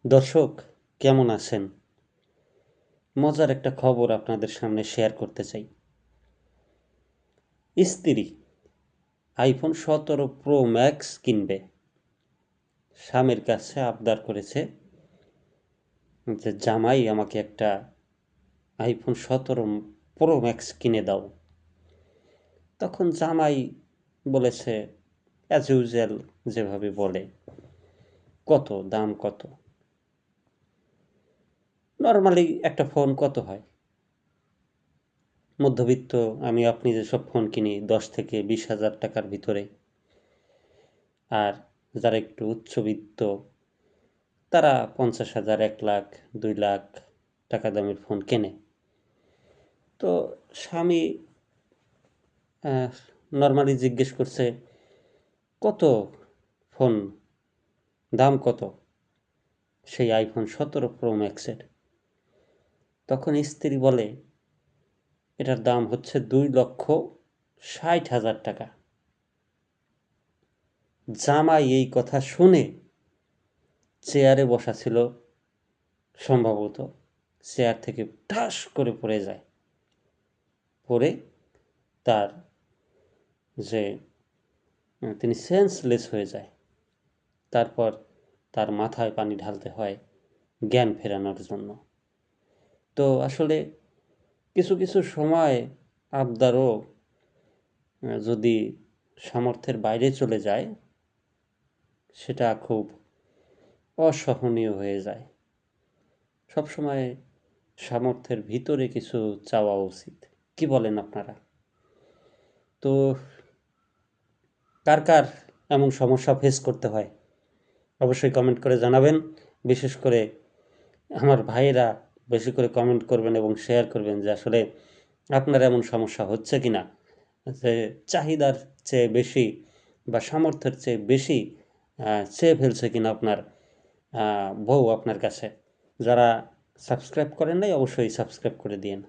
দর্শক, কেমন আছেন? মজার একটা খবর আপনাদের সামনে শেয়ার করতে চাই। স্ত্রী আইফোন 17 প্রো ম্যাক্স কিনবে। স্বামীর কাছে আবদার করেছে যে জামাই আমাকে একটা আইফোন 17 প্রো ম্যাক্স কিনে দাও। তখন জামাই বলেছে অ্যাজ ইউজুয়াল, যেভাবে বলে, কত দাম কত? নর্মালি একটা ফোন কত হয়? মধ্যবিত্ত আমি আপনি যেসব ফোন কিনি 10 থেকে 20 হাজার টাকার ভিতরে। আর যারা একটু উচ্চবিত্ত তারা 50,000, 1 লাখ, 2 লাখ টাকা দামের ফোন কেনে। তো স্বামী নর্মালি জিজ্ঞেস করছে, কত ফোন, দাম কত সেই আইফোন 17 প্রো ম্যাক্সের? তখন স্ত্রী বলে এটার দাম হচ্ছে 2,60,000 টাকা। জামাই এই কথা শুনে চেয়ারে বসা ছিল, সম্ভবত চেয়ার থেকে ঠাস করে পড়ে যায়। পড়ে তার যে তিনি সেন্সলেস হয়ে যায়। তারপর তার মাথায় পানি ঢালতে হয় জ্ঞান ফেরানোর জন্য। তো আসলে কিছু কিছু সময় আবদারও যদি সামর্থ্যের বাইরে চলে যায়, সেটা খুব অসহনীয় হয়ে যায়। সবসময় সামর্থ্যের ভিতরে কিছু চাওয়া উচিত। কি বলেন আপনারা? তো কার কার এমন সমস্যা ফেস করতে হয় অবশ্যই কমেন্ট করে জানাবেন। বিশেষ করে আমার ভাইয়েরা বেশি করে কমেন্ট করবেন এবং শেয়ার করবেন যে আসলে আপনার এমন সমস্যা হচ্ছে কি না, যে চাহিদার চেয়ে বেশি বা সামর্থ্যের চেয়ে বেশি চেয়ে ফেলছে কিনা আপনার বউ আপনার কাছে। যারা সাবস্ক্রাইব করেন নাই অবশ্যই সাবস্ক্রাইব করে দিন।